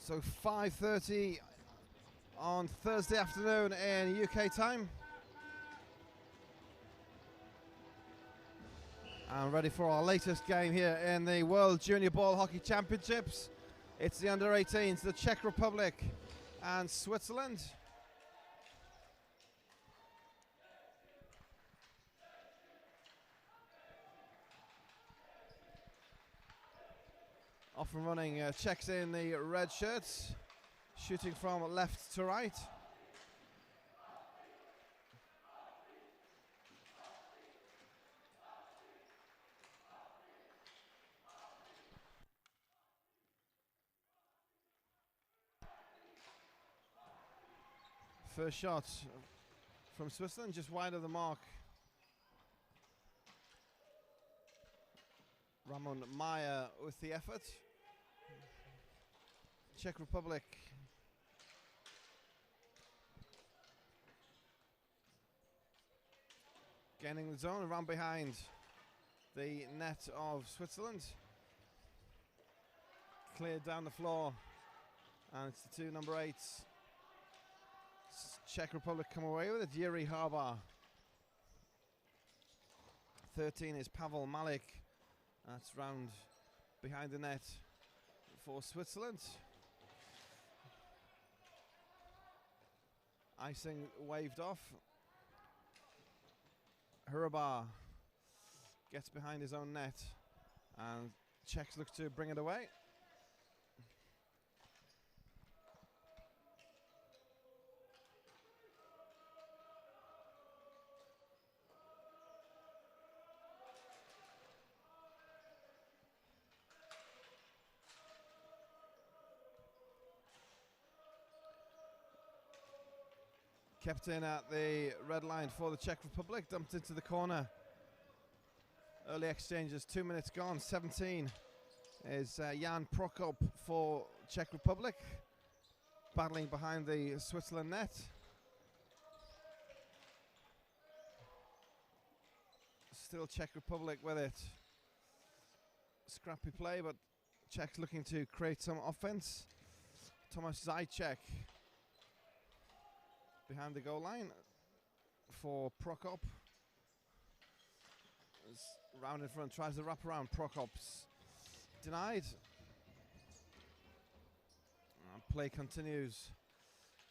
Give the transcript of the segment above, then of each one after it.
So 5:30 on Thursday afternoon in UK time. And ready for our latest game here in the World Junior Ball Hockey Championships. It's the under-18s, the Czech Republic and Switzerland. Off and running, Czechs in the red shirts, shooting from left to right. First shot from Switzerland, just wide of the mark. Ramon Meyer with the effort. Czech Republic gaining the zone around behind the net of Switzerland. Cleared down the floor, and it's the two number 8s. Czech Republic come away with it. Yuri Harbar. 13 is Pavel Malik. That's round behind the net for Switzerland. Icing waved off. Harbar gets behind his own net, and Czechs look to bring it away. Kept in at the red line for the Czech Republic, dumped into the corner. Early exchanges, 2 minutes gone. 17 is Jan Prokop for Czech Republic, battling behind the Switzerland net. Still Czech Republic with it. Scrappy play, but Czechs looking to create some offense. Tomáš Zajíček behind the goal line for Prokop. Round in front, tries to wrap around. Prokop's denied. Play continues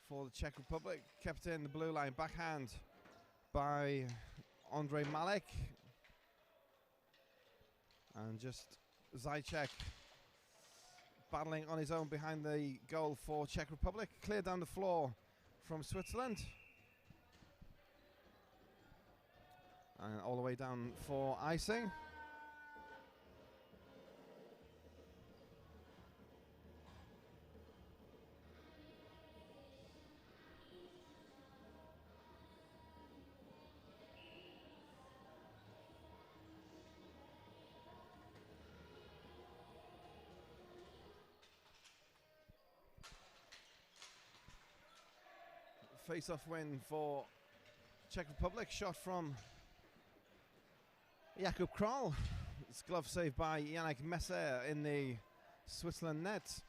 for the Czech Republic. Kept in the blue line, backhand by Ondrej Malek. And just Zajíček battling on his own behind the goal for Czech Republic. Cleared down the floor from Switzerland. And all the way down for icing. Face-off win for Czech Republic. Shot from Jakub Kral. It's glove saved by Yannick Messer in the Switzerland net.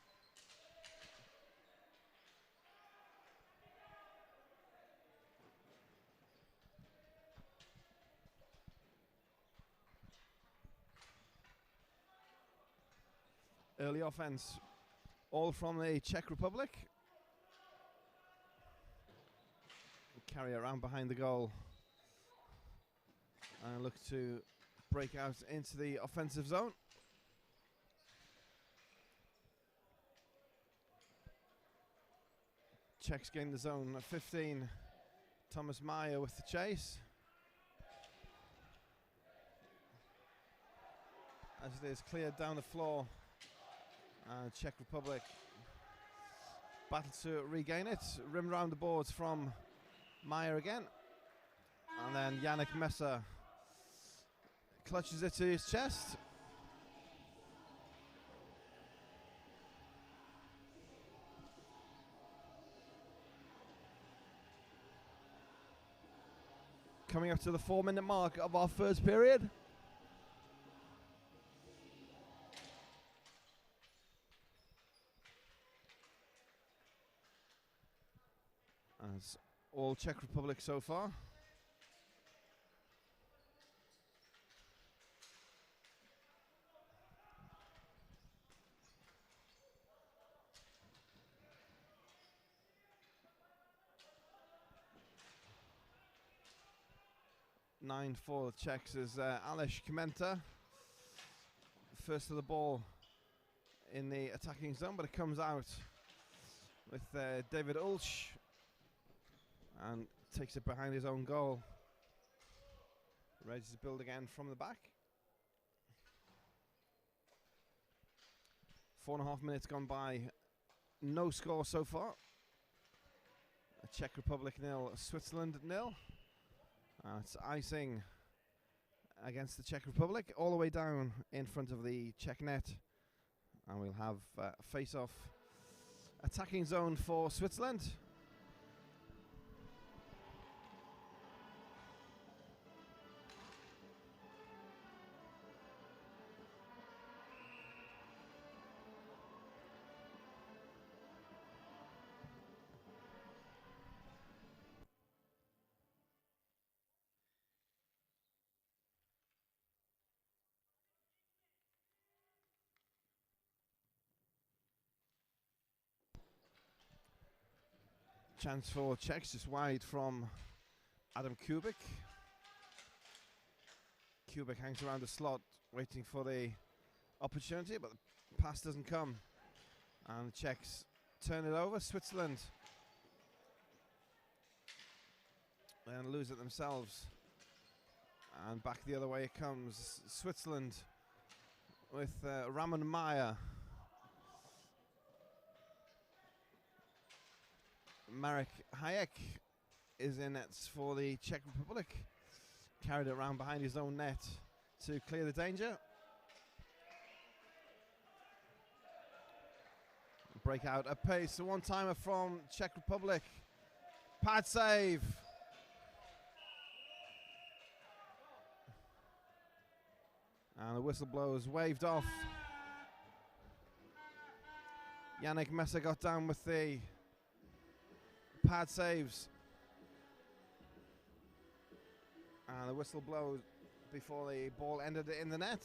Early offense, all from the Czech Republic. Carry around behind the goal and look to break out into the offensive zone. Czechs gain the zone at 15. Tomáš Meyer with the chase. As it is cleared down the floor, and Czech Republic battle to regain it. Rim around the boards from Meyer again, and then Yannick Messer clutches it to his chest. Coming up to the 4-minute mark of our first period. That's all Czech Republic so far. Nine for the Czechs is Aleš Kmenta. First of the ball in the attacking zone, but it comes out with David Ulch and takes it behind his own goal. Ready to build again from the back. 4.5 minutes gone by. No score so far. Czech Republic 0, Switzerland 0. It's icing against the Czech Republic all the way down in front of the Czech net. And we'll have a face-off attacking zone for Switzerland. Chance for Czechs, just wide from Adam Kubik. Kubik hangs around the slot waiting for the opportunity, but the pass doesn't come. And the Czechs turn it over. Switzerland then lose it themselves. And back the other way it comes. Switzerland with Ramon Meyer. Marek Hayek is in nets for the Czech Republic. Carried it around behind his own net to clear the danger. Break out at pace. A one-timer from Czech Republic. Pad save. And the whistle blows waved off. Yannick Messer got down with the pad saves. And the whistle blows before the ball ended in the net.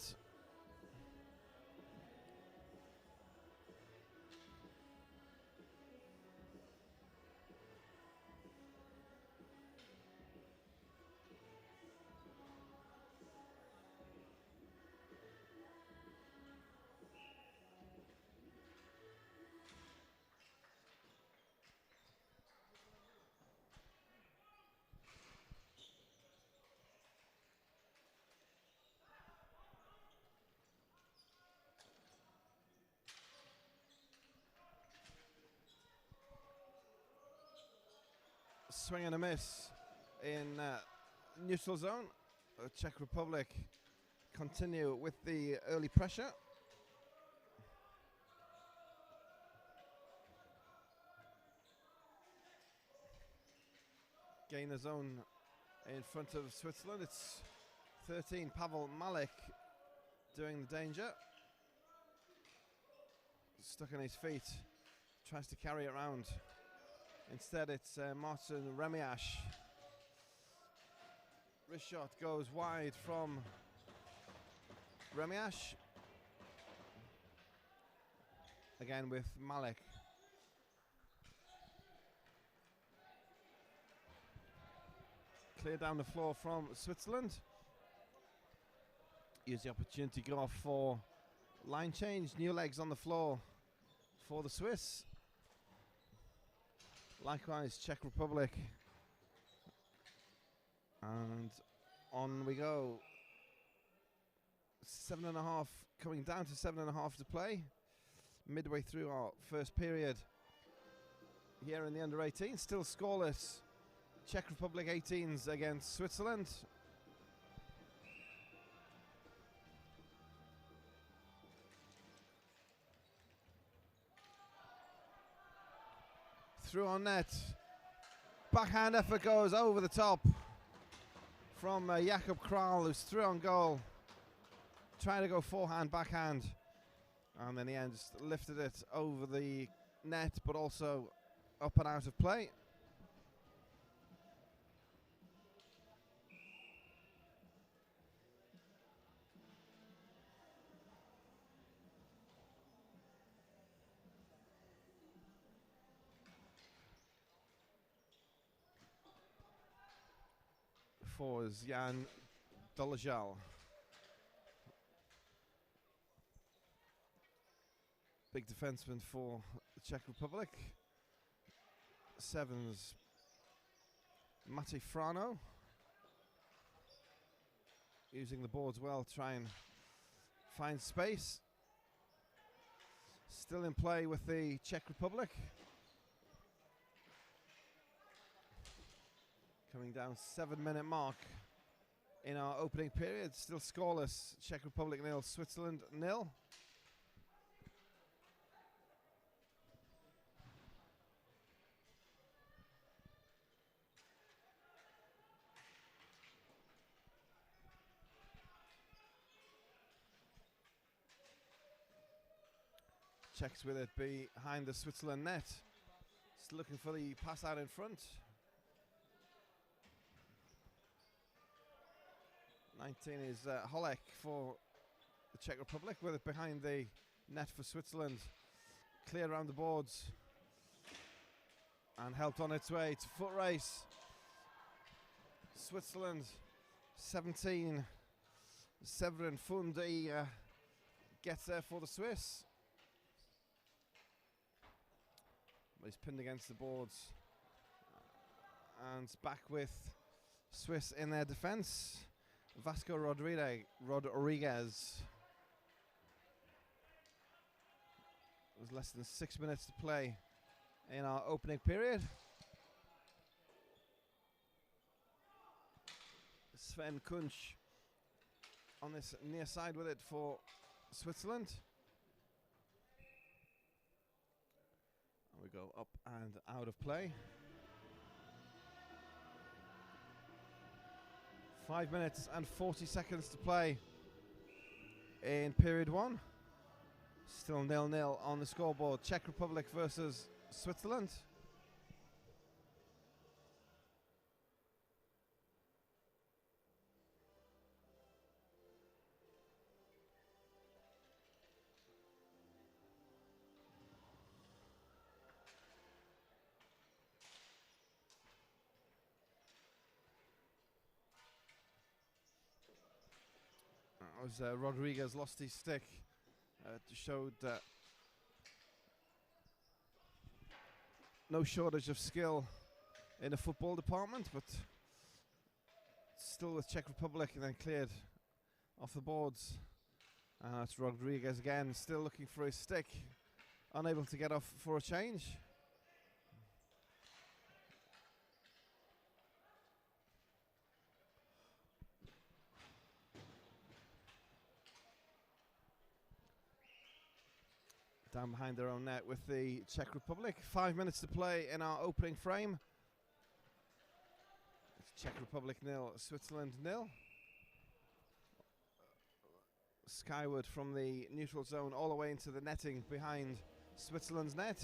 Swing and a miss in neutral zone. Czech Republic continue with the early pressure. Gain the zone in front of Switzerland. It's 13, Pavel Malik doing the danger. Stuck on his feet, tries to carry it around. Instead, it's Martin Remiash. Wrist shot goes wide from Remiash. Again with Malik. Clear down the floor from Switzerland. Use the opportunity to go off for line change. New legs on the floor for the Swiss. Likewise, Czech Republic. And on we go. 7.5, coming down to 7.5 to play. Midway through our first period here in the under-18. Still scoreless. Czech Republic 18s against Switzerland. Through on net. Backhand effort goes over the top from Jakob Kral, who's through on goal. Trying to go forehand, backhand. And then he just lifted it over the net, but also up and out of play. 4 is Jan Dolezal. Big defenseman for the Czech Republic. 7's Mate Frano. Using the boards well, try and find space. Still in play with the Czech Republic. Coming down 7-minute mark in our opening period. Still scoreless. Czech Republic 0, Switzerland 0. Czechs with it behind the Switzerland net. Still looking for the pass out in front. 19 is Holek for the Czech Republic, with it behind the net for Switzerland. Clear around the boards and helped on its way to foot race. Switzerland 17. Severin Fundi gets there for the Swiss. But he's pinned against the boards. And back with Swiss in their defense. Vasco Rodriguez. There's less than 6 minutes to play in our opening period. Sven Kunsch on this near side with it for Switzerland. We go up and out of play. 5 minutes and 40 seconds to play in period 1. Still 0-0 on the scoreboard. Czech Republic versus Switzerland. Rodriguez lost his stick. Showed no shortage of skill in the football department, but still with Czech Republic, and then cleared off the boards. It's Rodriguez again, still looking for his stick, unable to get off for a change. Down behind their own net with the Czech Republic. 5 minutes to play in our opening frame. It's Czech Republic 0, Switzerland 0. Skyward from the neutral zone all the way into the netting behind Switzerland's net.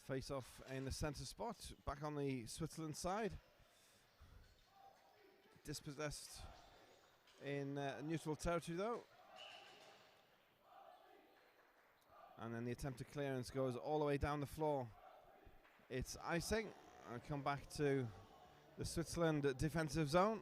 Face off in the centre spot, back on the Switzerland side. Dispossessed in neutral territory though. And then the attempted clearance goes all the way down the floor. It's icing. I'll come back to the Switzerland defensive zone.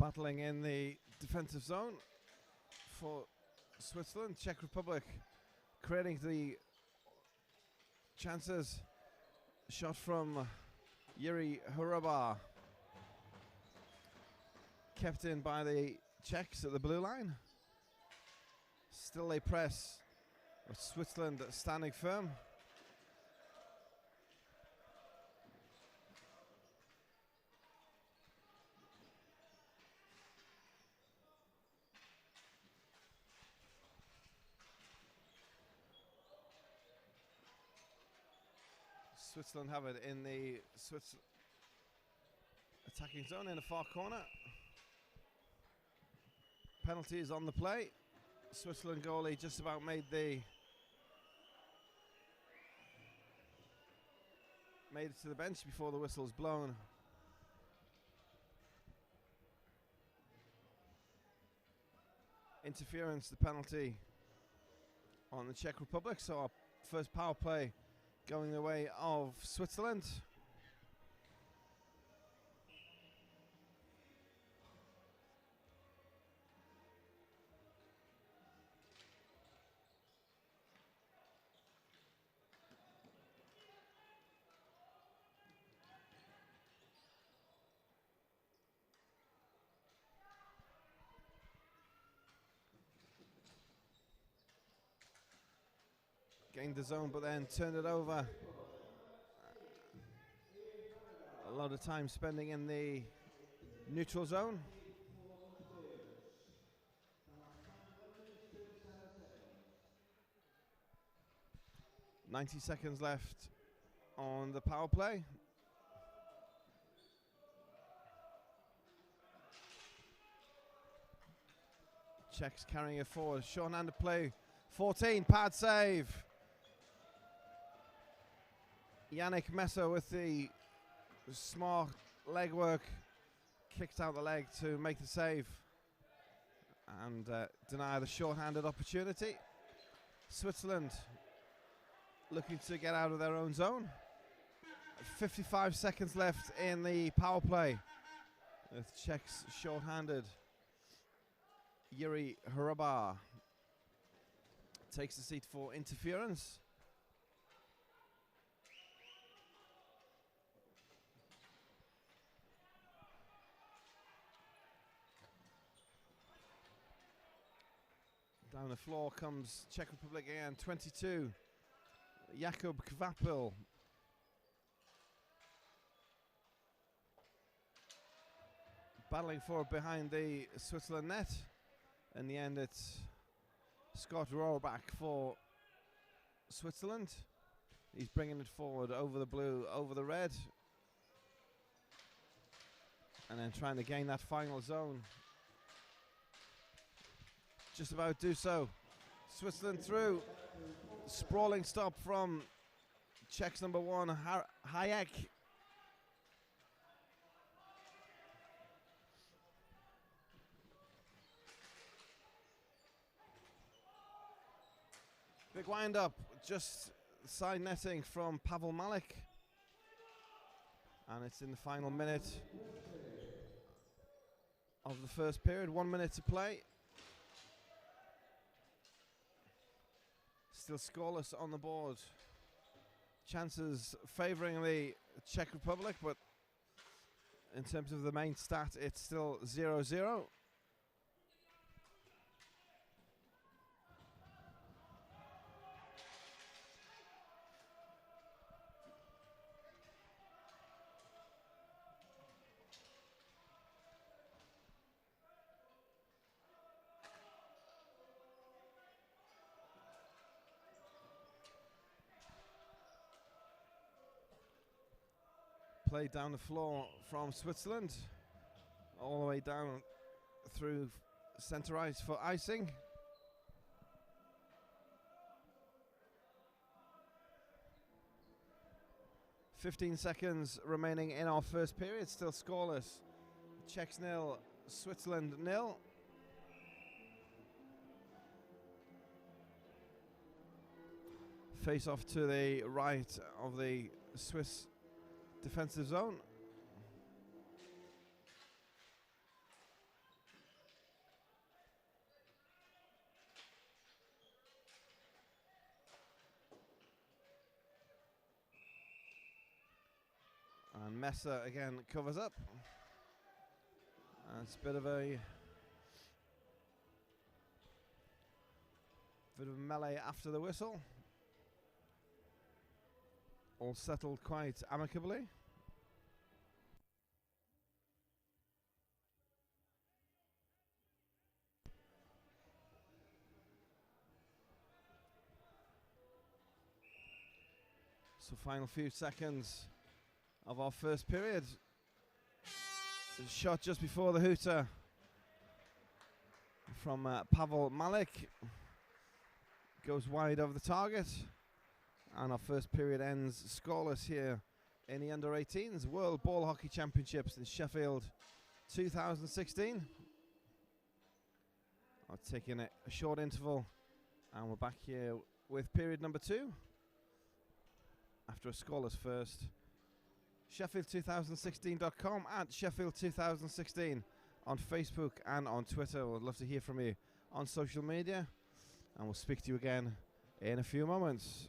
Battling in the defensive zone for Switzerland. Czech Republic creating the chances. Shot from Yuri Hruba. Kept in by the Czechs at the blue line. Still a press, with Switzerland standing firm. Switzerland have it in the Swiss attacking zone in the far corner. Penalty is on the play. Switzerland goalie just about made it to the bench before the whistle's blown. Interference, the penalty on the Czech Republic. So our first power play going the way of Switzerland. Gained the zone, but then turned it over. A lot of time spending in the neutral zone. .90 left on the power play. Czechs carrying it forward. Short-handed play. 14, pad save. Yannick Messer with the smart leg work, kicked out the leg to make the save and deny the short-handed opportunity. Switzerland looking to get out of their own zone. 55 seconds left in the power play, with Czechs short-handed. Yuri Hruba takes the seat for interference. Down the floor comes Czech Republic again, 22. Jakub Kvapil. Battling for it behind the Switzerland net. In the end, it's Scott Rohrbach for Switzerland. He's bringing it forward over the blue, over the red. And then trying to gain that final zone. Just about do so. Switzerland through. Sprawling stop from Czechs number one, Hayek. Big wind up, just side netting from Pavel Malik. And it's in the final minute of the first period. 1 minute to play. Still scoreless on the board. Chances favouring the Czech Republic, but in terms of the main stat, it's still 0-0. Play down the floor from Switzerland, all the way down through centre ice for icing. .15 seconds remaining in our first period, still scoreless. Czechs 0, Switzerland 0. Face off to the right of the Swiss defensive zone. And Messer again covers up. It's a bit of a melee after the whistle. All settled quite amicably. So final few seconds of our first period. There's a shot just before the hooter from Pavel Malik. Goes wide over the target. And our first period ends scoreless here in the Under-18s World Ball Hockey Championships in Sheffield 2016. I'll take in a short interval and we're back here with period number 2. After a scoreless first. Sheffield2016.com and Sheffield2016 on Facebook and on Twitter. We'd love to hear from you on social media. And we'll speak to you again in a few moments.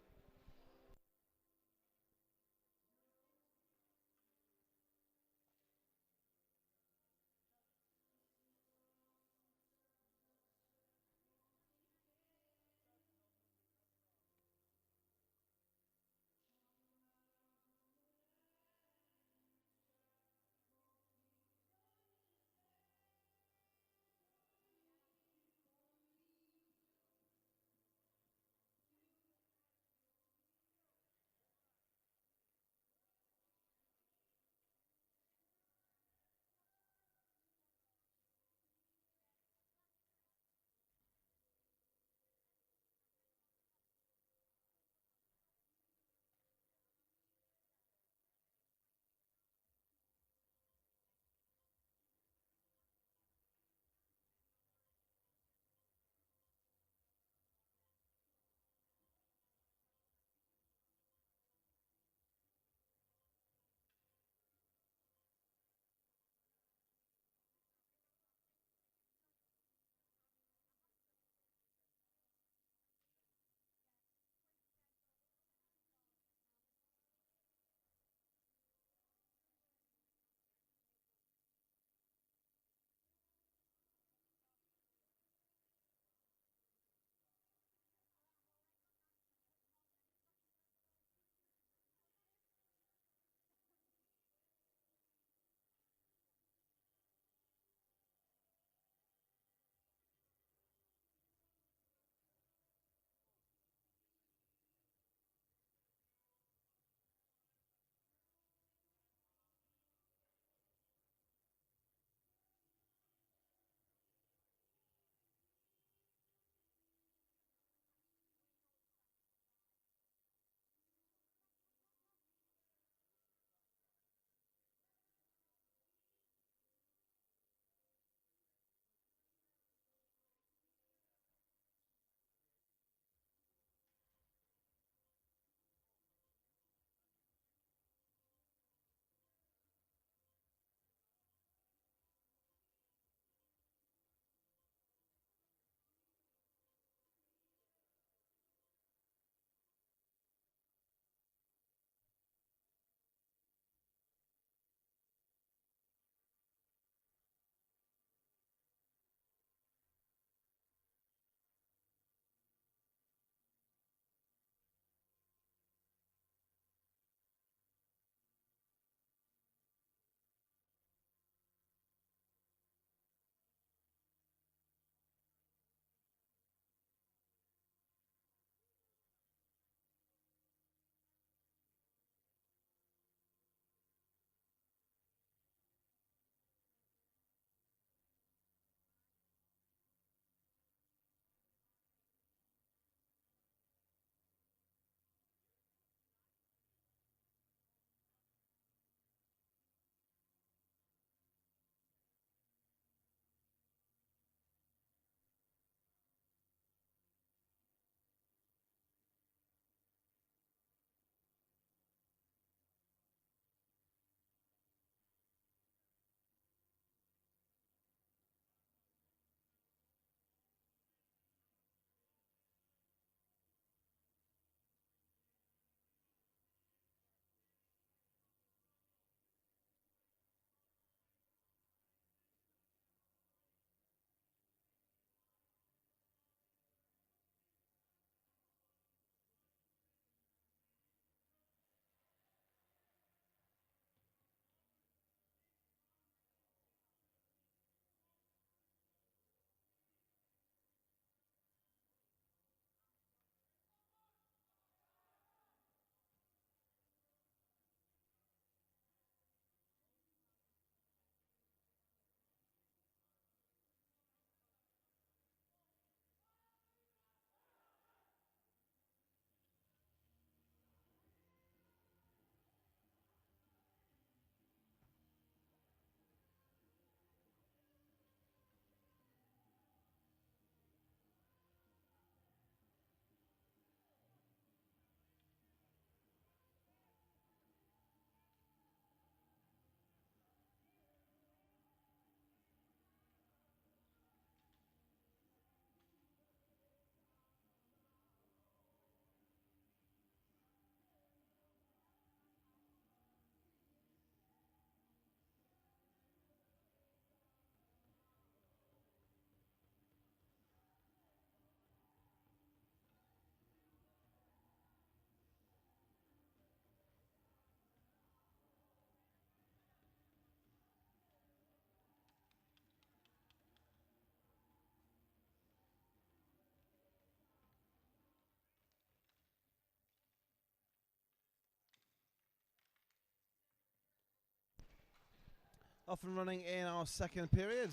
Off and running in our second period.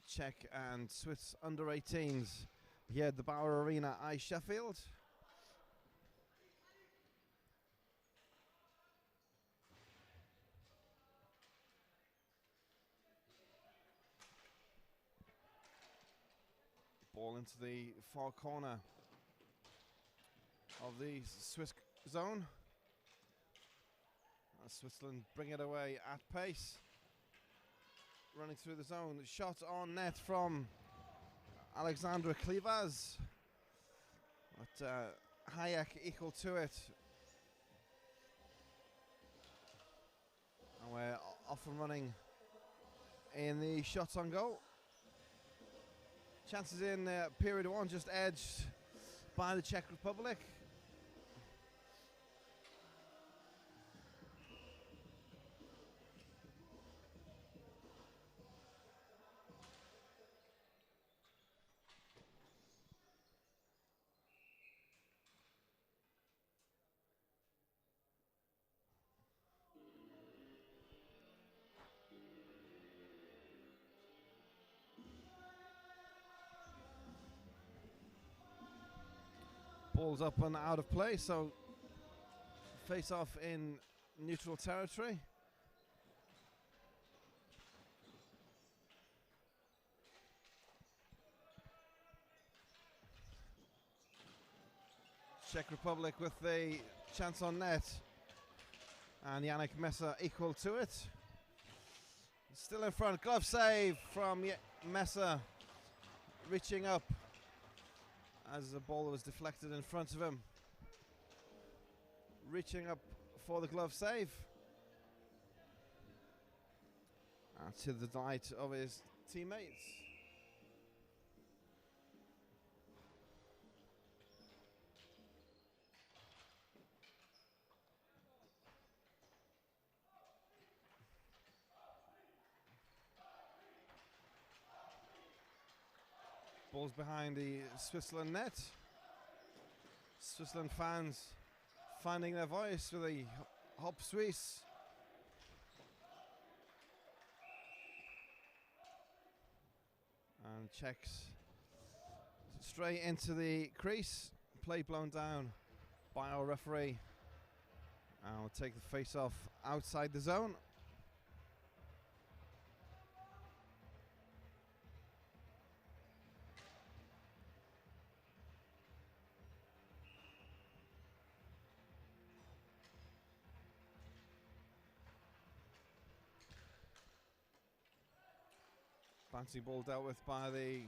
Czech and Swiss under-18s here at the Bauer Arena, Sheffield. Ball into the far corner of the Swiss zone. Switzerland bring it away at pace. Running through the zone. Shot on net from Alexandra Klivas. But Hayek equal to it. And we're off and running in the shots on goal. Chances in period one just edged by the Czech Republic. Ball's up and out of play, so face off in neutral territory. Czech Republic with the chance on net, and Yannick Messer equal to it. Still in front, glove save from Messer, reaching up as the ball was deflected in front of him. Reaching up for the glove save. To the delight of his teammates. Ball's behind the Swizterland net. Swizterland fans finding their voice with the Hop Suisse. And Czechs straight into the crease. Play blown down by our referee. And we'll take the face off outside the zone. Bouncy ball dealt with by the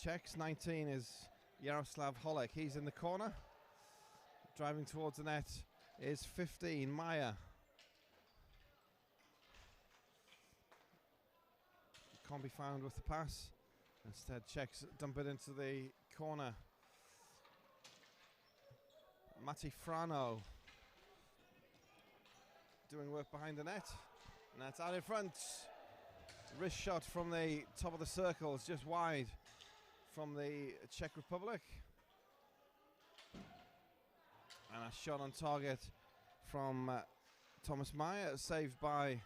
Czechs. 19 is Jaroslav Holek. He's in the corner. Driving towards the net is 15, Maya. Can't be found with the pass. Instead, Czechs dump it into the corner. Mati Frano doing work behind the net. And that's out in front. Wrist shot from the top of the circle is just wide from the Czech Republic. And a shot on target from Thomas Meyer, saved by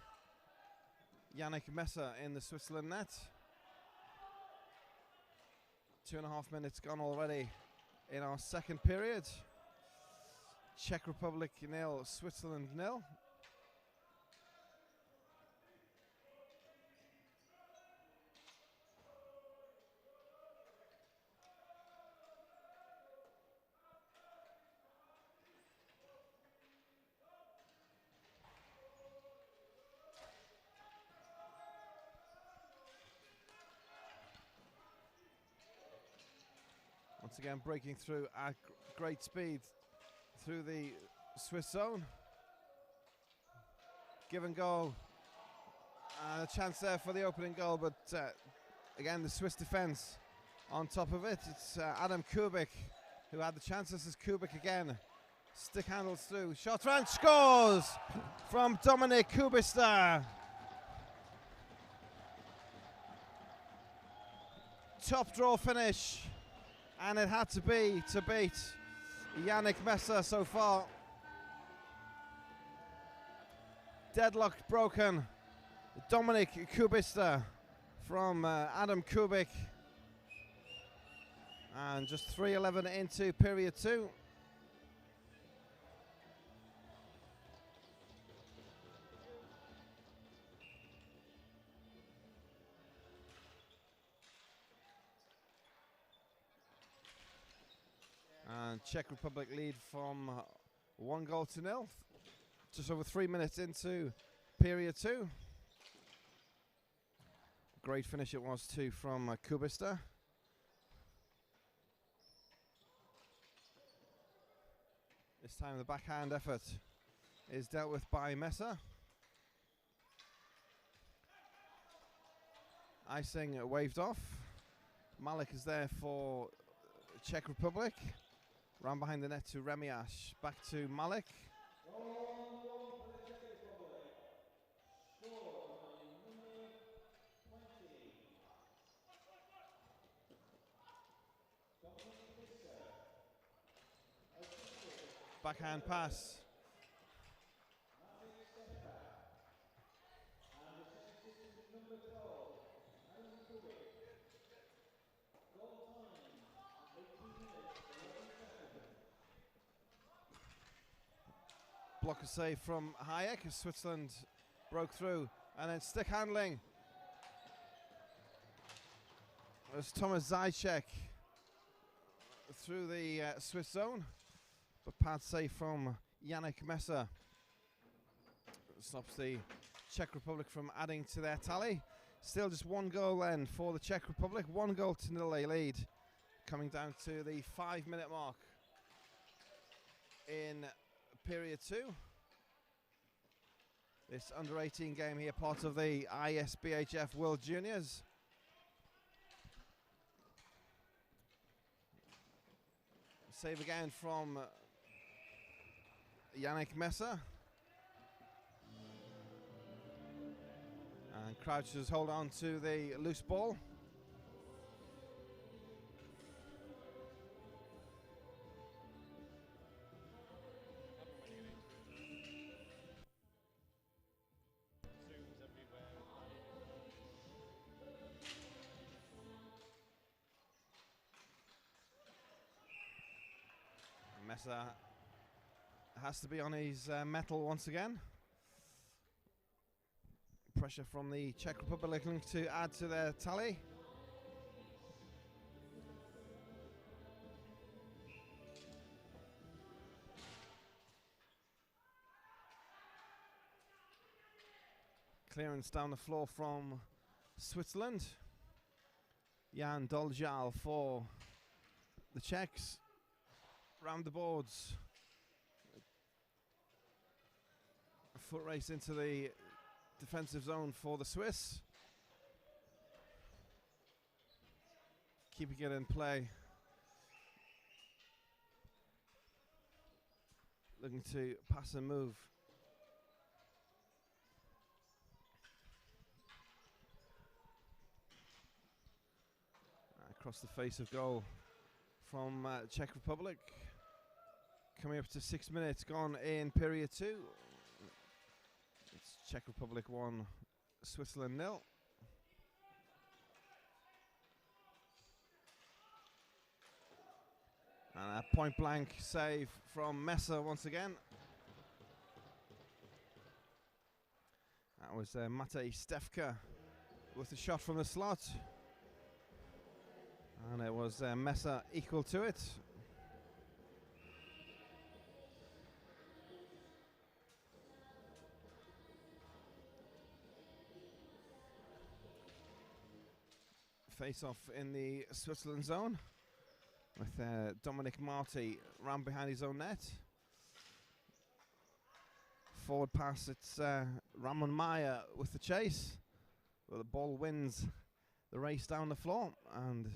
Yannick Messer in the Switzerland net. 2.5 minutes gone already in our second period. Czech Republic 0, Switzerland 0. Once again breaking through at great speed through the Swiss zone. Give and go. A chance there for the opening goal, but again the Swiss defence on top of it. It's Adam Kubik who had the chance. This is Kubik again. Stick handles through. Shot round, scores from Dominic Kubista. Top draw finish. And it had to be to beat Yannick Messer so far. Deadlocked broken Dominik Kubista from Adam Kubik. And just 3:11 into period 2. And Czech Republic lead from 1-0. Just over 3 minutes into period 2. Great finish it was too from Kubista. This time the backhand effort is dealt with by Messer. Icing waved off. Malik is there for Czech Republic. Round behind the net to Remiash. Back to Malik. Backhand pass. Blocker save from Hayek as Switzerland broke through, and then stick handling. As Thomas Zajcek through the Swiss zone, but pad save from Yannick Messer stops the Czech Republic from adding to their tally. Still just 1 goal then for the Czech Republic, 1-0 they lead, coming down to the 5-minute mark in period 2. This under-18 game here, part of the ISBHF World Juniors. Save again from Yannick Messer. And Crouchers hold on to the loose ball. Messer has to be on his mettle once again. Pressure from the Czech Republic looking to add to their tally. Clearance down the floor from Switzerland. Jan Doljal for the Czechs. Round the boards. A foot race into the defensive zone for the Swiss. Keeping it in play. Looking to pass and move. Across the face of goal from Czech Republic. Coming up to 6 minutes gone in period 2. It's Czech Republic 1, Switzerland 0. And a point blank save from Messer once again. That was Matej Stefka with the shot from the slot. And it was Messer equal to it. Face off in the Switzerland zone with Dominic Marty round behind his own net. Forward pass, it's Ramon Maya with the chase. But the ball wins the race down the floor, and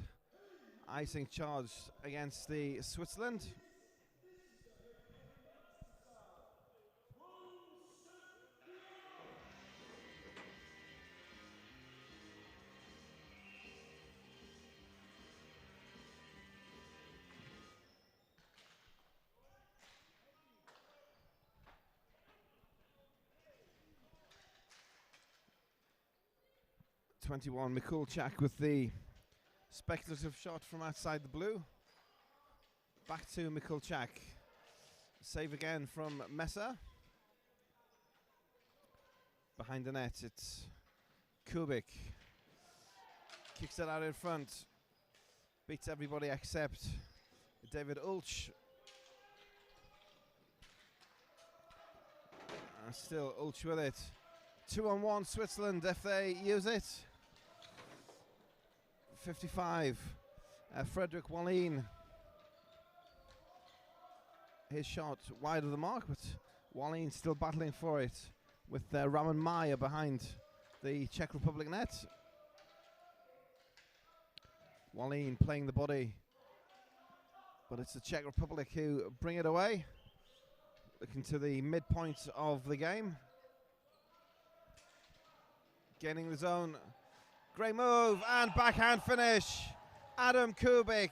icing charged against the Switzerland. 21, Mikulczak with the speculative shot from outside the blue. Back to Mikulczak. Save again from Messer. Behind the net, it's Kubik. Kicks it out in front. Beats everybody except David Ulch. Still Ulch with it. 2-on-1 Switzerland if they use it. 55. Frederick Wallin. His shot wide of the mark, but Wallin still battling for it with Raman Maya behind the Czech Republic net. Wallin playing the body, but it's the Czech Republic who bring it away. Looking to the midpoint of the game. Gaining the zone. Great move and backhand finish. Adam Kubik.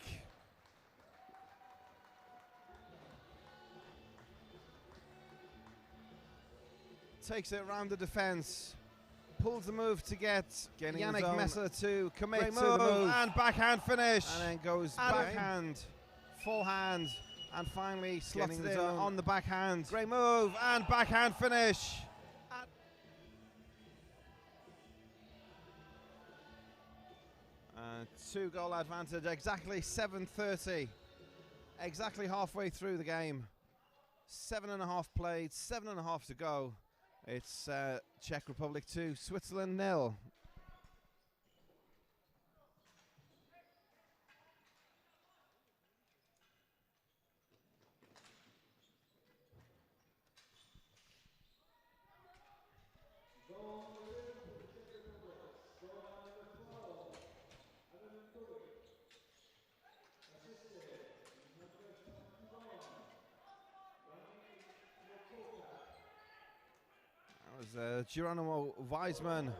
Takes it around the defense. Pulls the move to get Yannick Messer to commit to the move. And backhand finish. And then goes backhand, forehand, and finally slots it in on the backhand. Great move and backhand finish. 2-goal advantage, exactly 7:30. Exactly halfway through the game. 7.5 played, 7.5 to go. It's Czech Republic 2, Switzerland 0. Geronimo Weisman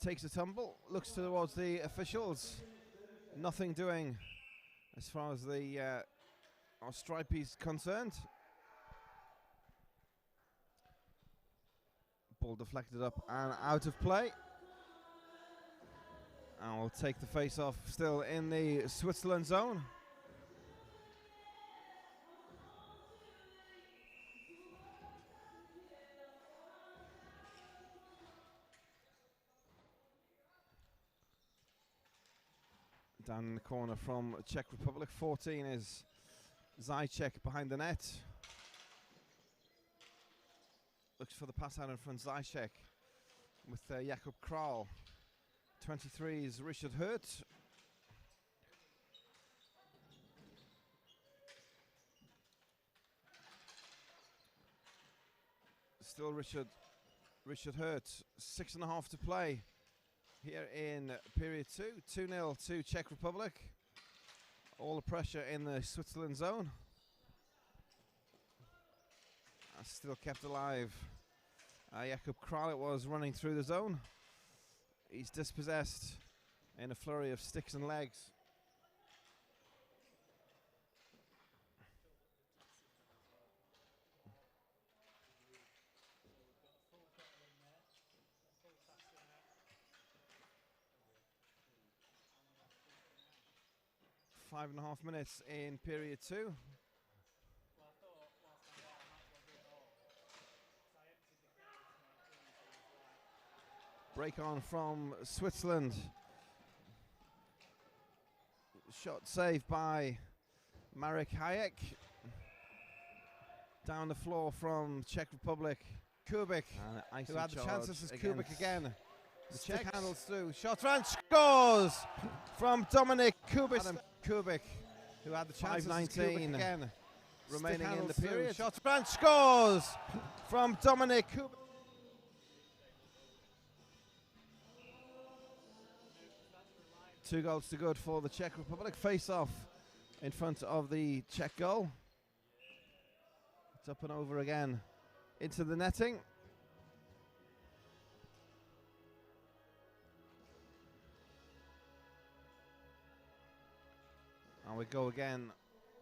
takes a tumble, looks towards the officials. Nothing doing as far as the our stripe is concerned. Ball deflected up and out of play. And we'll take the face-off still in the Switzerland zone. Down in the corner from Czech Republic, 14 is Zajček behind the net. Looks for the pass out in front, Zajček with Jakub Kral. 23 is Richard Hurt. Still Richard Hurt, 6.5 to play. Here in period 2, 2-0 to Czech Republic. All the pressure in the Switzerland zone. Still kept alive. Jakub Kralit was running through the zone. He's dispossessed in a flurry of sticks and legs. Five and a half minutes in period 2. Break on from Switzerland. Shot saved by Marek Hayek. Down the floor from Czech Republic. Kubik, who had the chances as Kubik again. The Czech handles through. Shot and scores from Dominik Kubik. Adam Kubik, who had the chances as Kubik again. Remaining in the period. Shot and scores from Dominik Kubik. Two goals to good for the Czech Republic. Face off in front of the Czech goal. It's up and over again into the netting. And we go again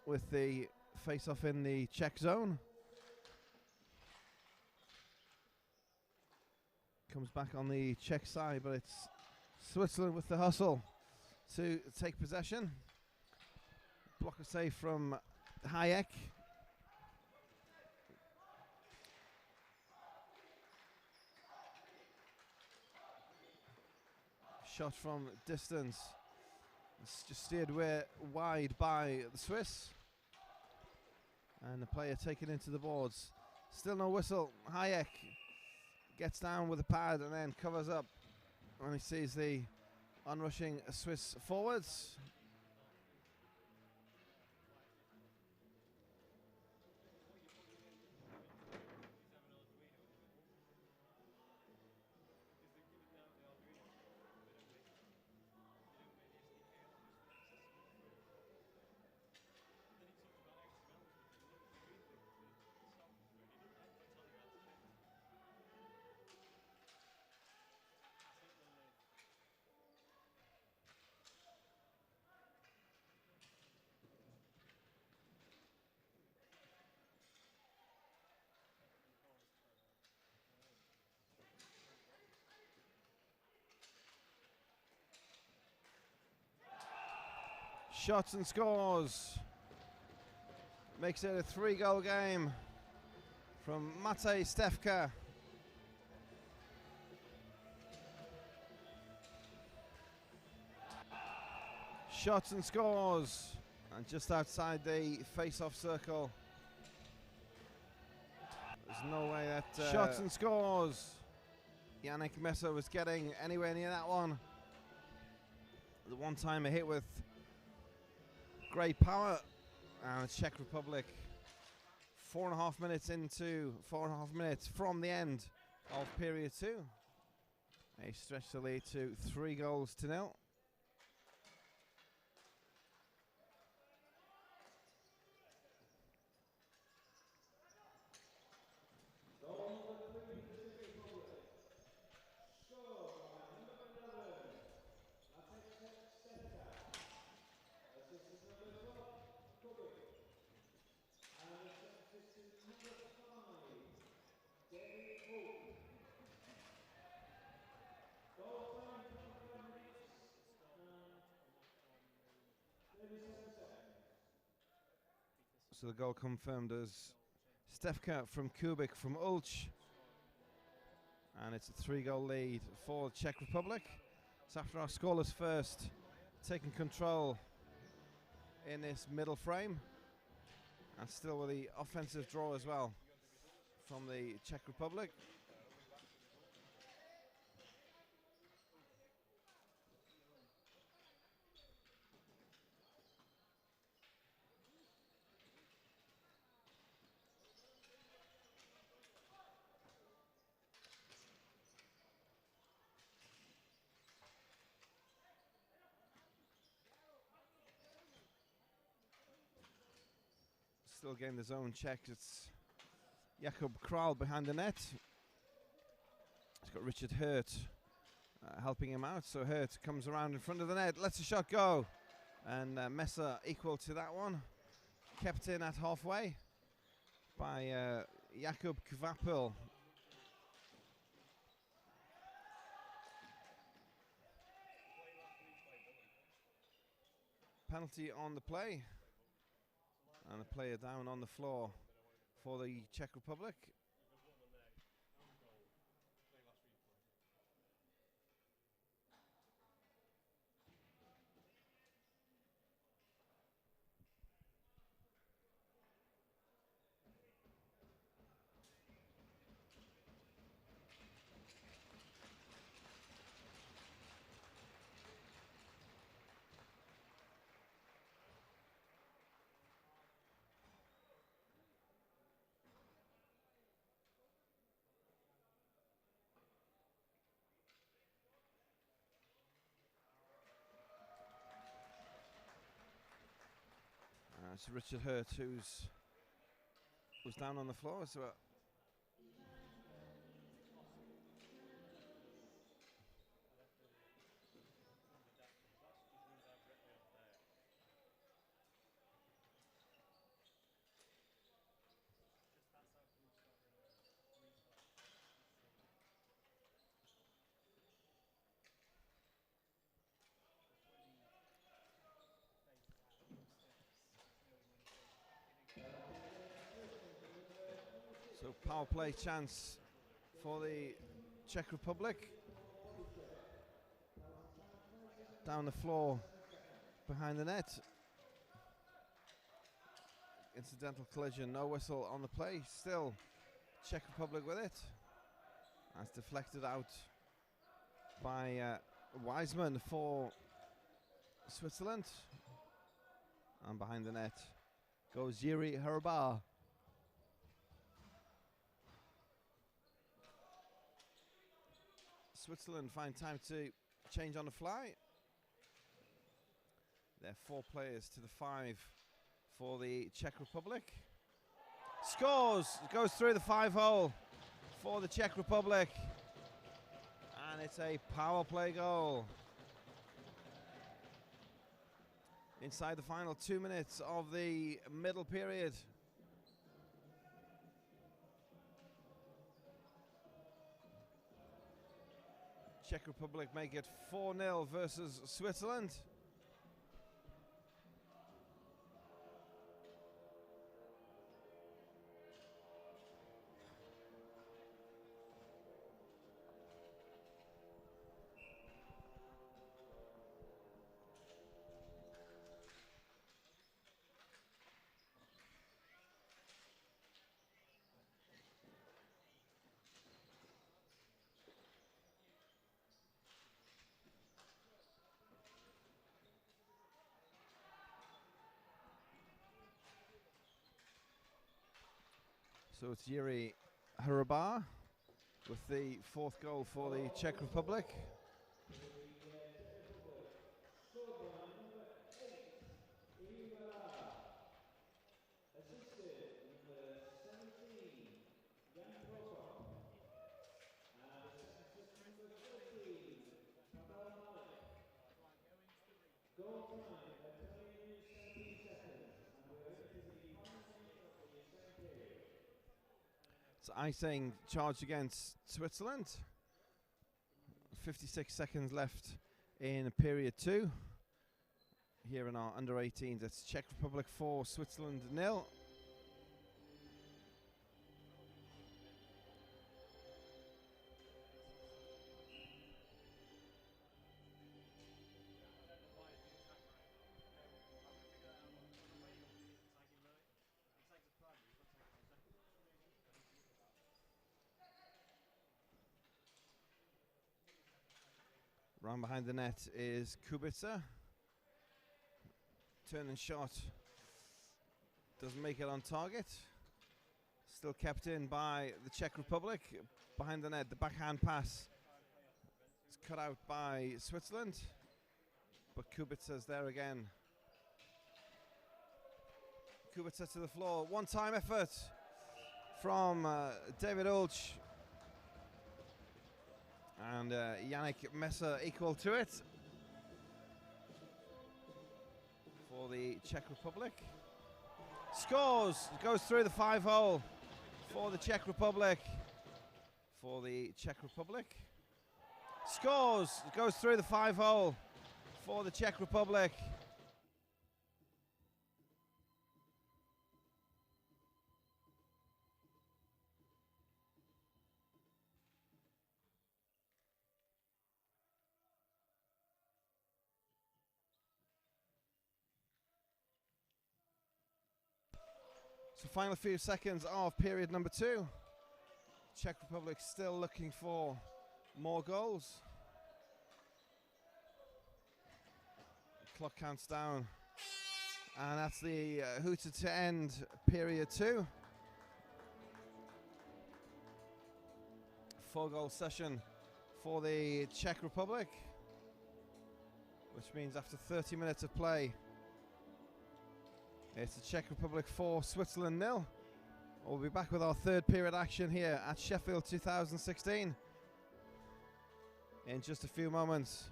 with the face off in the Czech zone. comes back on the Czech side, but it's Switzerland with the hustle to take possession. Blocker save from Hayek. Shot from distance. It's just steered wide by the Swiss. And the player taken into the boards. Still no whistle. Hayek gets down with the pad and then covers up when he sees the onrushing Swiss forwards. Shots and scores. Makes it a 3-goal game from Matej Stefka. Shots and scores. And just outside the face-off circle. There's no way that... shots and scores. Yannick Messer was getting anywhere near that one. The one-timer hit with great power. And the Czech Republic 4.5 minutes from the end of period 2. They stretch the lead to 3-0. So the goal confirmed as Stefka from Kubik from Ulch. And it's a 3-goal lead for the Czech Republic. So after our scoreless first, taking control in this middle frame. And still with the offensive draw as well from the Czech Republic. Still getting the zone check. It's Jakub Kral behind the net. He's got Richard Hurt helping him out. So Hurt comes around in front of the net, lets the shot go. And Messer equal to that one. Kept in at halfway by Jakub Kvapil. Penalty on the play. And a player down on the floor for the Czech Republic. It's Richard Hurt who's down on the floor. So Power play chance for the Czech Republic. Down the floor, behind the net. Incidental collision, no whistle on the play. Still Czech Republic with it. That's deflected out by Wiseman for Switzerland. And behind the net goes Yuri Hruba. Switzerland find time to change on the fly. They're 4 players to the 5 for the Czech Republic. Scores! Goes through the 5-hole for the Czech Republic. And it's a power play goal. Inside the final 2 minutes of the middle period. Czech Republic make it 4-0 versus Switzerland. So it's Yuri Hruba with the 4th goal for the Czech Republic. It's icing charge against Switzerland. 56 seconds left in period 2. Here in our under 18s, it's Czech Republic 4, Switzerland 0. Round behind the net is Kubica. Turn and shot doesn't make it on target. Still kept in by the Czech Republic. Behind the net, the backhand pass is cut out by Switzerland, but Kubica's there again. Kubica to the floor. One-time effort from David Ulch. And Yannick Messer equal to it for the Czech Republic. Scores! Goes through the 5-hole for the Czech Republic. For the Czech Republic. Scores! Goes through the 5-hole for the Czech Republic. So final few seconds of period number 2. Czech Republic still looking for more goals. The clock counts down. And that's the hooter to end period 2. 4-goal session for the Czech Republic. Which means after 30 minutes of play, it's the Czech Republic 4, Switzerland 0. We'll be back with our 3rd period action here at Sheffield 2016 in just a few moments.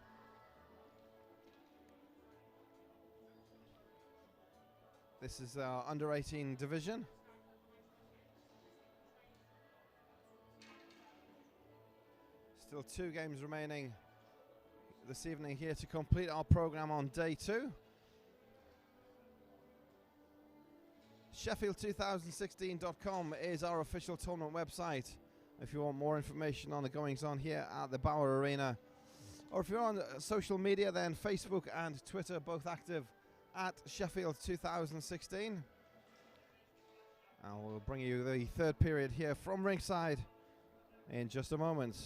This is our under 18 division. Still 2 games remaining this evening here to complete our program on day 2. Sheffield2016.com is our official tournament website. If you want more information on the goings on here at the Bauer Arena, or if you're on social media, then Facebook and Twitter, both active at Sheffield 2016. And we'll bring you the third period here from ringside in just a moment.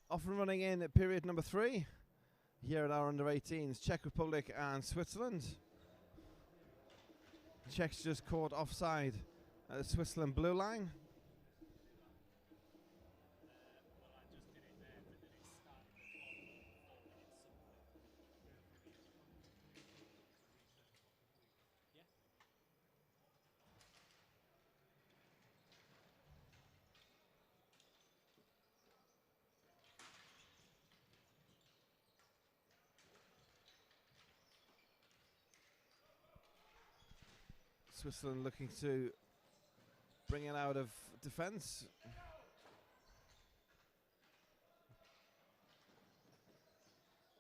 Off and running in period number 3 here at our under-18s, Czech Republic and Switzerland. Czechs just caught offside at the Switzerland blue line. Switzerland looking to bring it out of defence.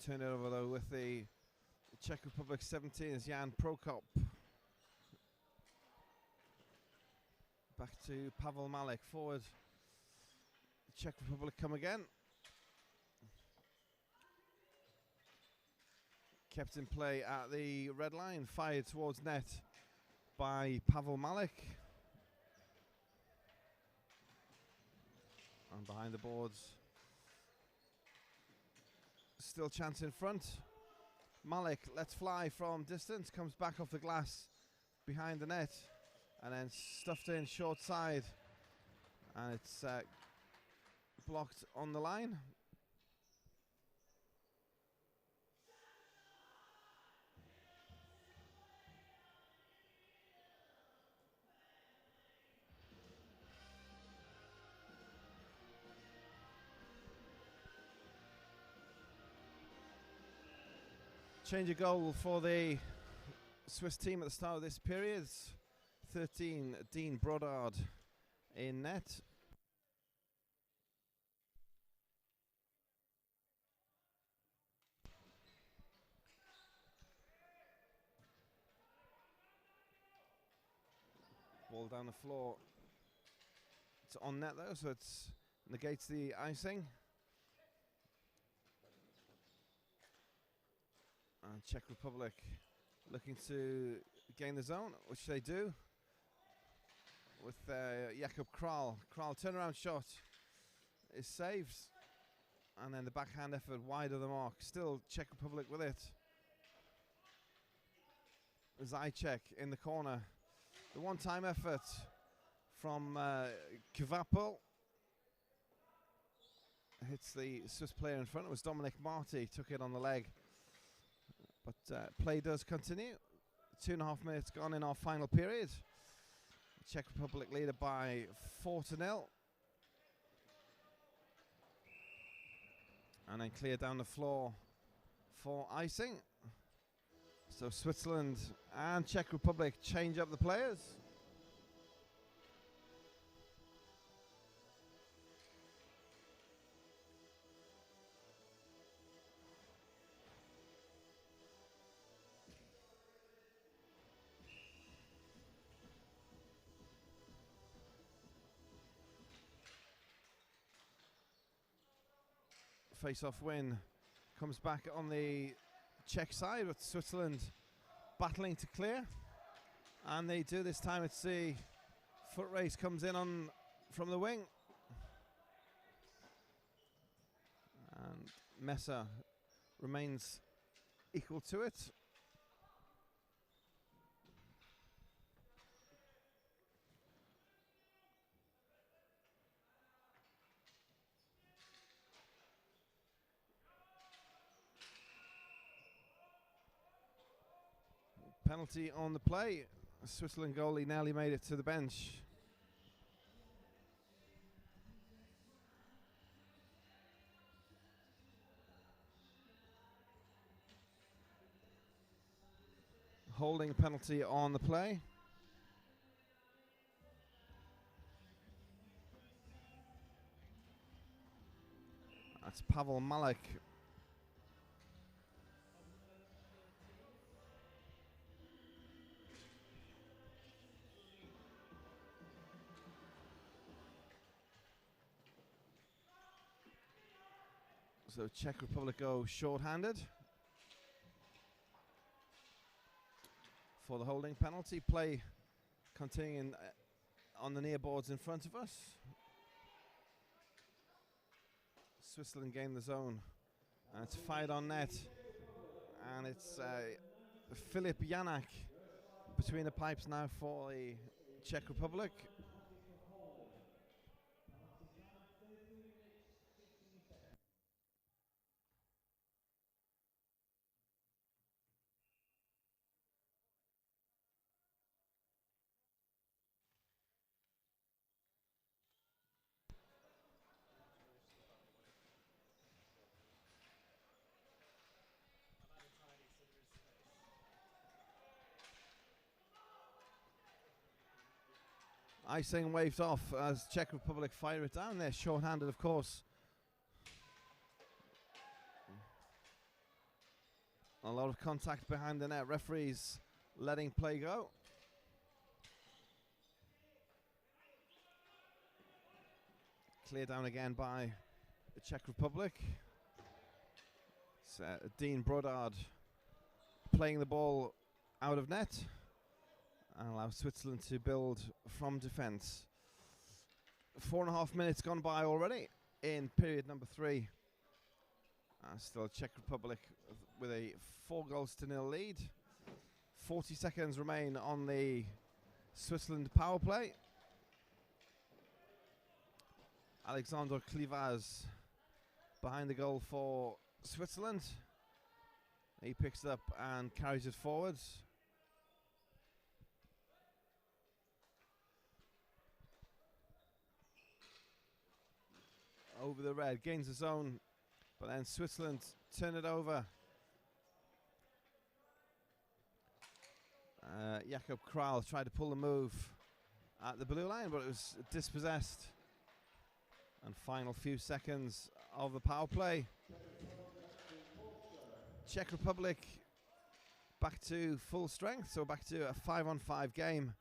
Turn it over though with the Czech Republic 17 is Jan Prokop. Back to Pavel Malek forward. The Czech Republic come again. Kept in play at the red line, fired towards net by Pavel Malek. And behind the boards, still chance in front. Malek lets fly from distance, comes back off the glass behind the net, and then stuffed in short side, and it's blocked on the line. Change of goal for the Swiss team at the start of this period. 13, Dean Brodard in net. Ball down the floor. It's on net though, so it negates the icing. And Czech Republic looking to gain the zone, which they do with Jakub Kral. Kral turnaround shot is saved, and then the backhand effort wide of the mark. Still Czech Republic with it. Zajček in the corner. The one-time effort from Kvapel hits the Swiss player in front. It was Dominic Marty, took it on the leg. But play does continue. 2.5 minutes gone in our final period. Czech Republic leader by 4-0. And then clear down the floor for icing. So Switzerland and Czech Republic change up the players. Face-off win comes back on the Czech side with Switzerland battling to clear, and they do this time. It's the foot race comes in on from the wing, and Messer remains equal to it. Penalty on the play. Switzerland goalie nearly made it to the bench. Holding penalty on the play. That's Pavel Malek. So Czech Republic go short-handed for the holding penalty. Play continuing on the near boards in front of us. Swizterland gain the zone. And it's fired on net. And it's Filip Janak between the pipes now for the Czech Republic. Icing waved off as Czech Republic fire it down there, short-handed of course. A lot of contact behind the net, referees letting play go. Cleared down again by the Czech Republic. It's Dean Brodard playing the ball out of net. And allow Switzerland to build from defence. 4.5 minutes gone by already in period number 3. Still Czech Republic with a 4-0 lead. 40 seconds remain on the Switzerland power play. Alexander Klivaz behind the goal for Switzerland. He picks it up and carries it forwards. Over the red, gains the zone, but then Switzerland turn it over. Jakob Kral tried to pull the move at the blue line, but it was dispossessed. And final few seconds of the power play. Czech Republic back to full strength, so back to a 5-on-5 game.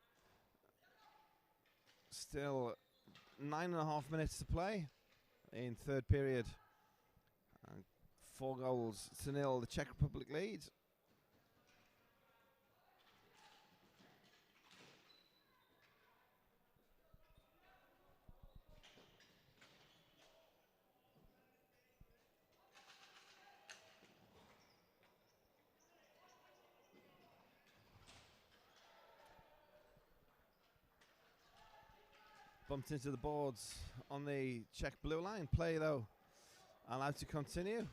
Still 9.5 minutes to play in third period. 4-0, the Czech Republic lead. Bumped into the boards on the Czech blue line. Play though allowed to continue.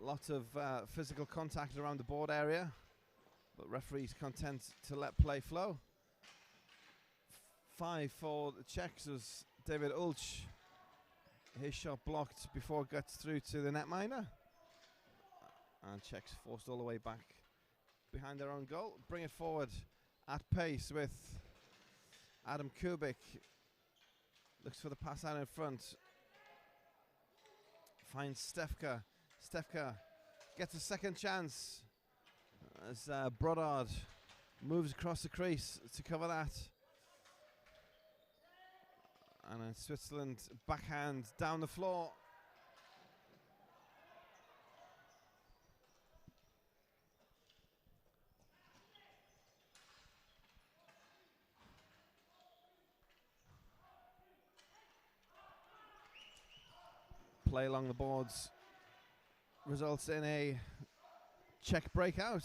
A lot of physical contact around the board area, but referees content to let play flow. 5 for the Czechs was David Ulch. His shot blocked before it gets through to the netminder. And Czechs forced all the way back behind their own goal. Bring it forward at pace with Adam Kubik. Looks for the pass out in front. Finds Stefka. Stefka gets a second chance as Brodard moves across the crease to cover that. And then Switzerland backhand down the floor. Play along the boards results in a Czech breakout.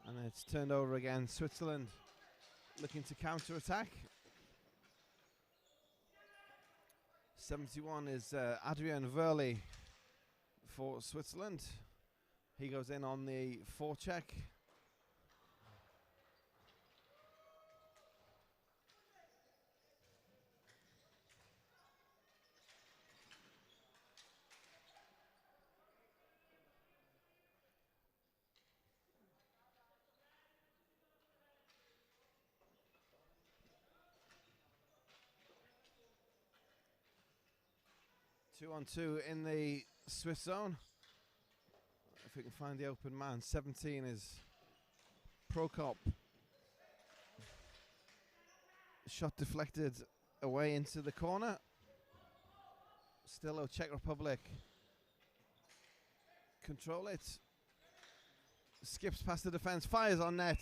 And it's turned over again. Switzerland looking to counter-attack. 71 is Adrian Verli for Switzerland. He goes in on the forecheck. Two on two in the Swiss zone. If we can find the open man. 17 is Prokop. Shot deflected away into the corner. Still Czech Republic control it. Skips past the defense, fires on net.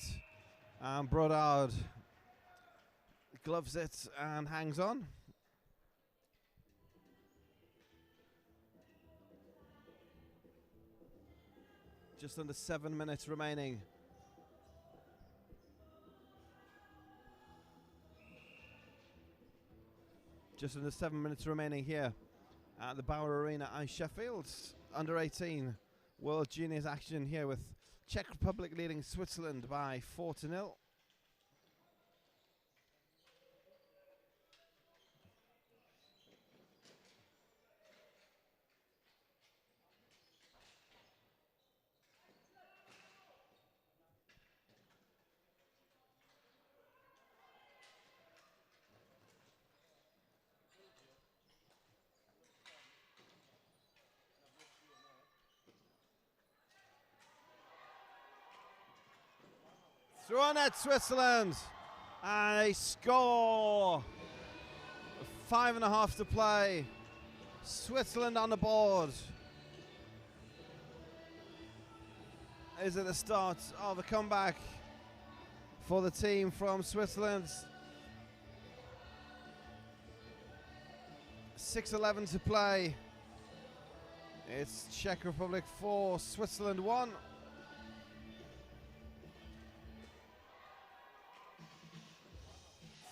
And Brodard gloves it and hangs on. Just under 7 minutes remaining. Just under 7 minutes remaining here at the Bauer Arena, Sheffield. Under 18 World Juniors action here with Czech Republic leading Switzerland by 4-0. Through on net, Switzerland, and a score. 5.5 to play. Switzerland on the board. Is it the start of a comeback for the team from Switzerland? 6:11 to play. It's Czech Republic 4, Switzerland 1.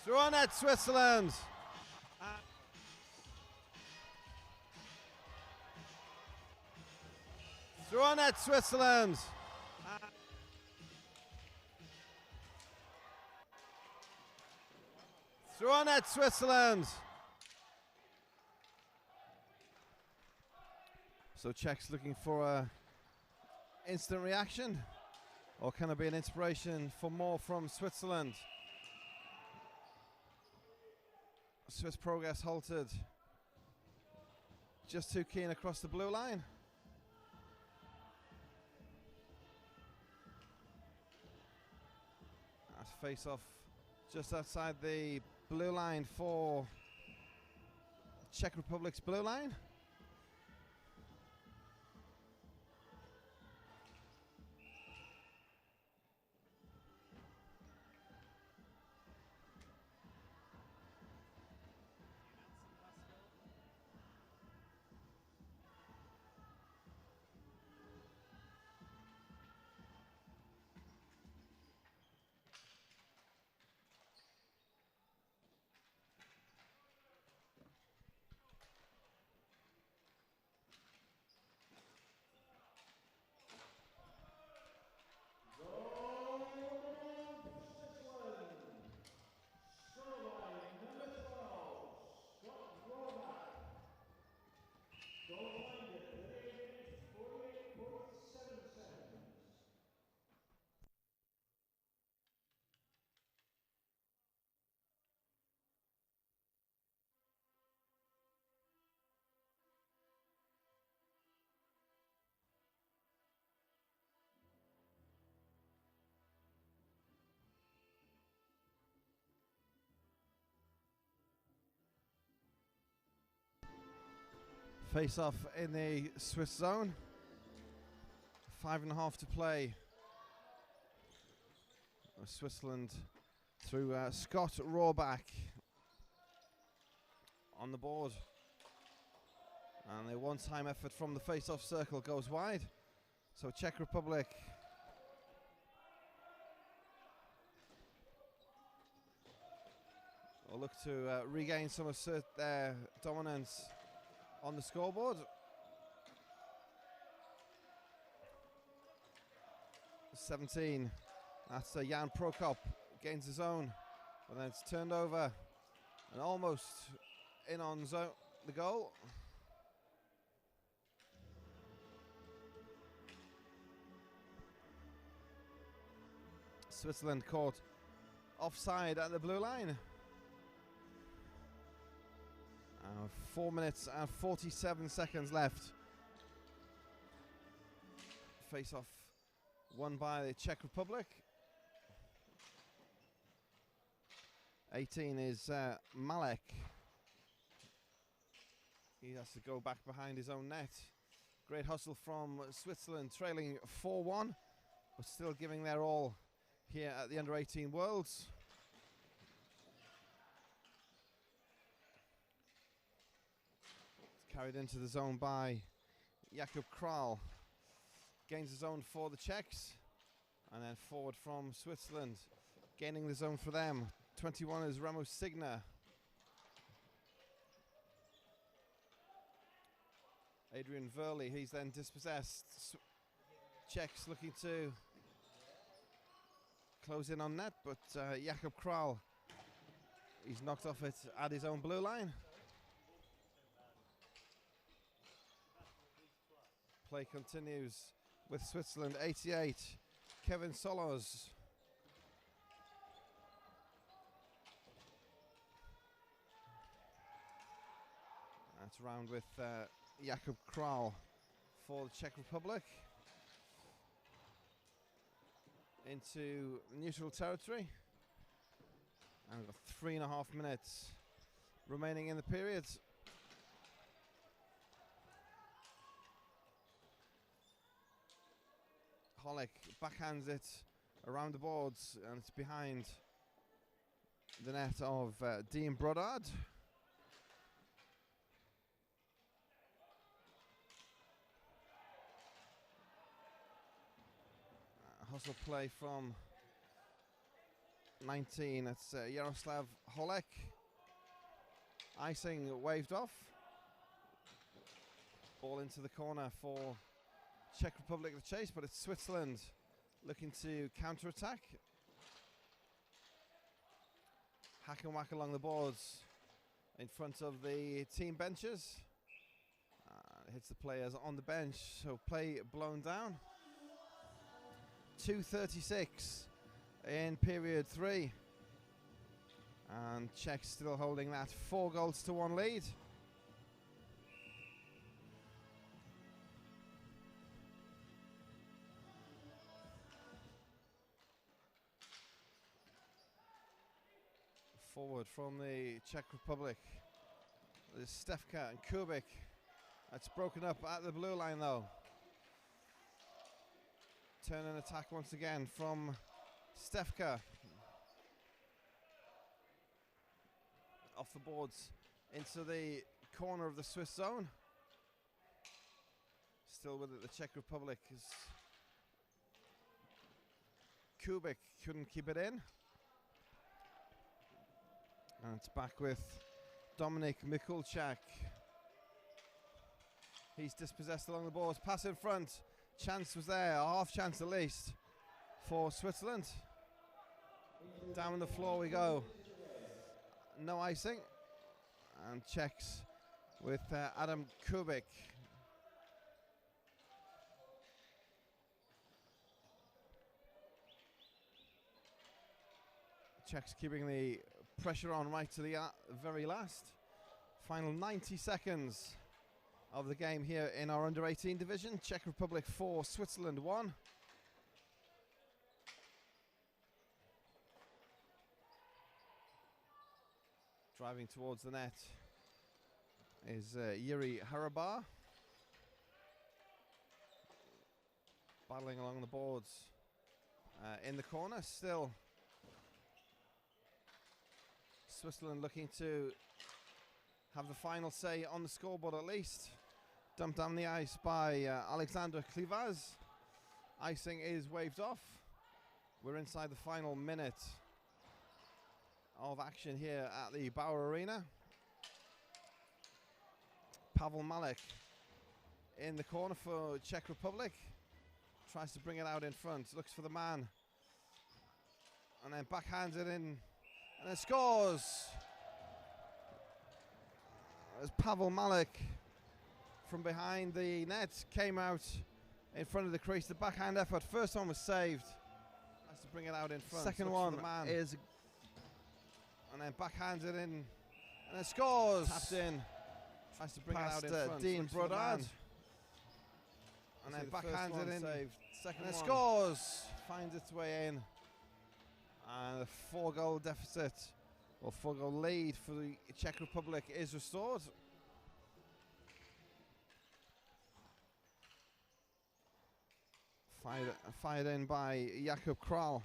Through on net, Switzerland. Through on net, Switzerland. Through on net, Switzerland. So Czechs looking for a instant reaction, or can it be an inspiration for more from Switzerland? Swiss progress halted. Just too keen across the blue line. That's face off just outside the blue line for Czech Republic's blue line. Face off in the Swiss zone. 5.5 to play. Switzerland through Scott Rohrbach on the board. And a one-time effort from the face-off circle goes wide. So Czech Republic will look to regain some of their dominance on the scoreboard. 17. That's Jan Prokop gains his own, but then it's turned over and almost in on the goal. Switzerland caught offside at the blue line. 4 minutes and 47 seconds left. Face off won by the Czech Republic. 18 is Malek. He has to go back behind his own net. Great hustle from Switzerland, trailing 4-1, but still giving their all here at the Under-18 Worlds. Carried into the zone by Jakub Kral. Gains the zone for the Czechs. And then forward from Switzerland. Gaining the zone for them. 21 is Ramos Signa. Adrian Verley, he's then dispossessed. Czechs looking to close in on net, but Jakub Kral, he's knocked off it at his own blue line. Play continues with Switzerland. 88, Kevin Solos. That's round with Jakub Kral for the Czech Republic. Into neutral territory. And we've got 3.5 minutes remaining in the period. Holek backhands it around the boards, and it's behind the net of Dean Brodard. Hustle play from 19. That's Yaroslav Holek. Icing waved off. Ball into the corner for Czech Republic the chase, but it's Switzerland looking to counter-attack. Hack and whack along the boards in front of the team benches. Hits the players on the bench, so play blown down. 2:36 in period 3. And Czech still holding that 4-1 lead. Forward from the Czech Republic. There's Stefka and Kubik. That's broken up at the blue line though. Turn and attack once again from Stefka. Off the boards into the corner of the Swiss zone. Still with it, the Czech Republic. Kubik couldn't keep it in. And it's back with Dominik Mikulczak. He's dispossessed along the boards. Pass in front. Chance was there, a half chance at least for Switzerland. Down on the floor we go. No icing. And Czechs with Adam Kubik. Czechs keeping the pressure on right to the very last. Final 90 seconds of the game here in our under-18 division. Czech Republic 4, Switzerland 1. Driving towards the net is Yuri Harabar. Battling along the boards in the corner still. Switzerland looking to have the final say on the scoreboard at least. Dumped down the ice by Alexander Klivaz. Icing is waved off. We're inside the final minute of action here at the Bauer Arena. Pavel Malek in the corner for Czech Republic. Tries to bring it out in front. Looks for the man. And then backhands it in. And then scores. As Pavel Malek from behind the net came out in front of the crease. The backhand effort. First one was saved. Has to bring it out in front. Second one is, and then backhands it in, and then scores. Tapped in. Tries to bring it out in front. Dean Brodard. And then backhands it in. Saved. Second and then scores. Finds its way in. And a 4-goal deficit, or 4-goal lead for the Czech Republic is restored. Fired in by Jakub Kral.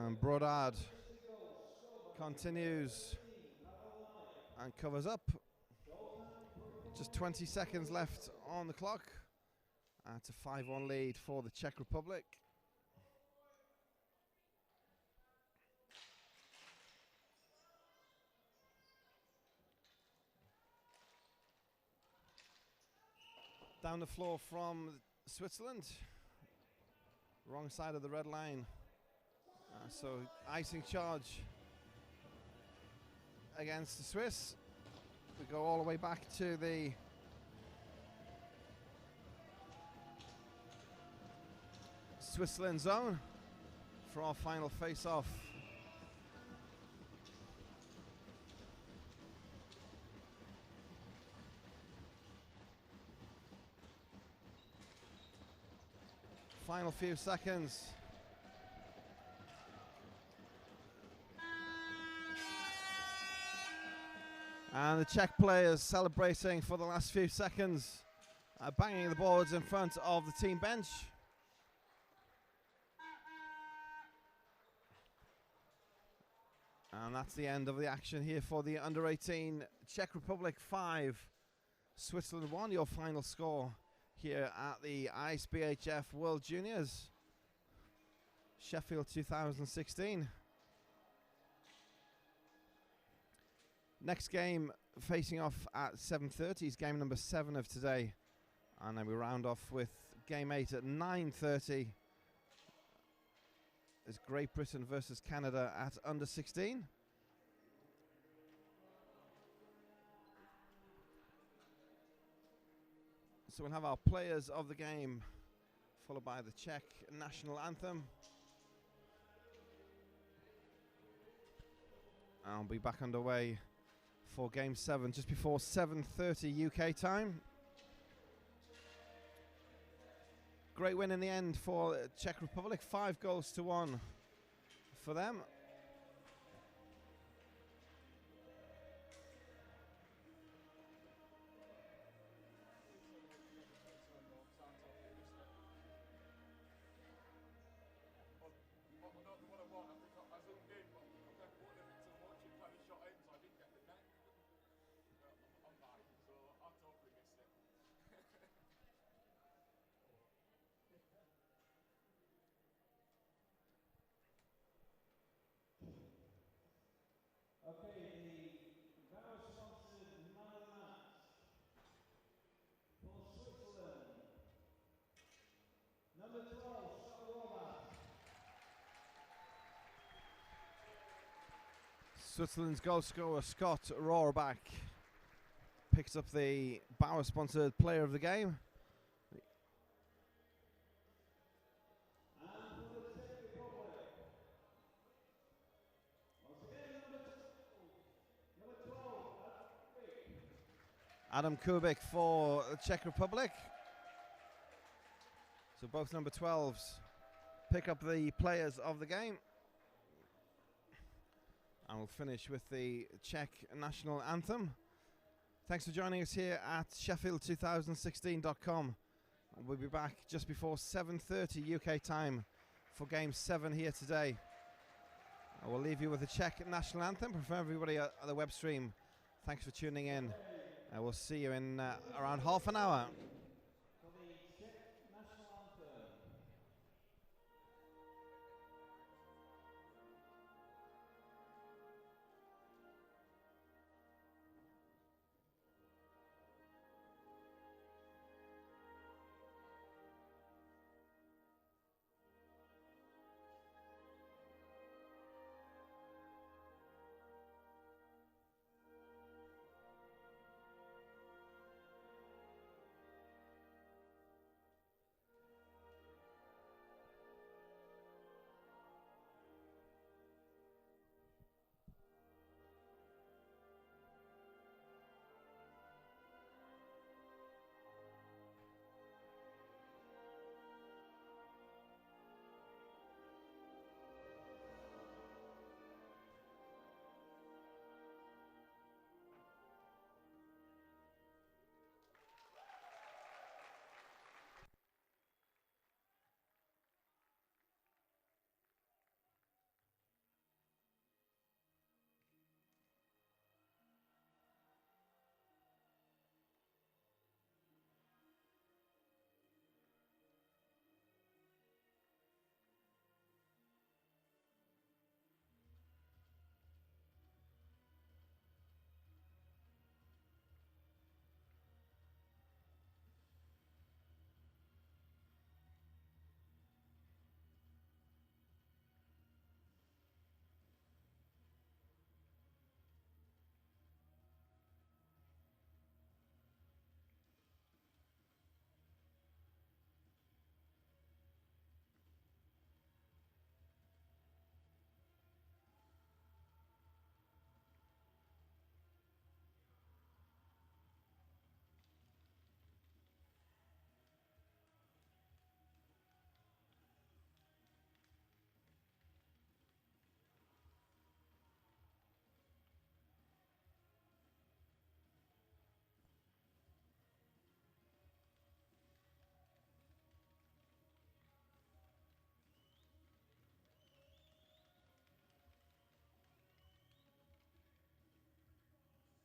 And Brodard continues and covers up. Just 20 seconds left on the clock. It's a 5-1 lead for the Czech Republic. Down the floor from Switzerland. Wrong side of the red line. So icing charge against the Swiss. We go all the way back to the Switzerland zone for our final face-off. Final few seconds. And the Czech players celebrating for the last few seconds, banging the boards in front of the team bench. And that's the end of the action here for the under-18 Czech Republic 5, Switzerland 1, your final score here at the ISBHF World Juniors, Sheffield 2016. Next game facing off at 7:30 is game number 7 of today. And then we round off with game 8 at 9:30. It's Great Britain versus Canada at under 16. So we'll have our players of the game, followed by the Czech national anthem. I'll be back underway for game 7 just before 7:30 UK time. Great win in the end for Czech Republic, 5-1 for them. Switzerland's goal scorer Scott Rohrbach picks up the Bauer-sponsored player of the game. Adam Kubik for the Czech Republic. So both number 12s pick up the players of the game. And we'll finish with the Czech national anthem. Thanks for joining us here at Sheffield2016.com. We'll be back just before 7:30 UK time for game 7 here today. I will leave you with the Czech national anthem. For everybody at the web stream, thanks for tuning in. We'll see you in around half an hour.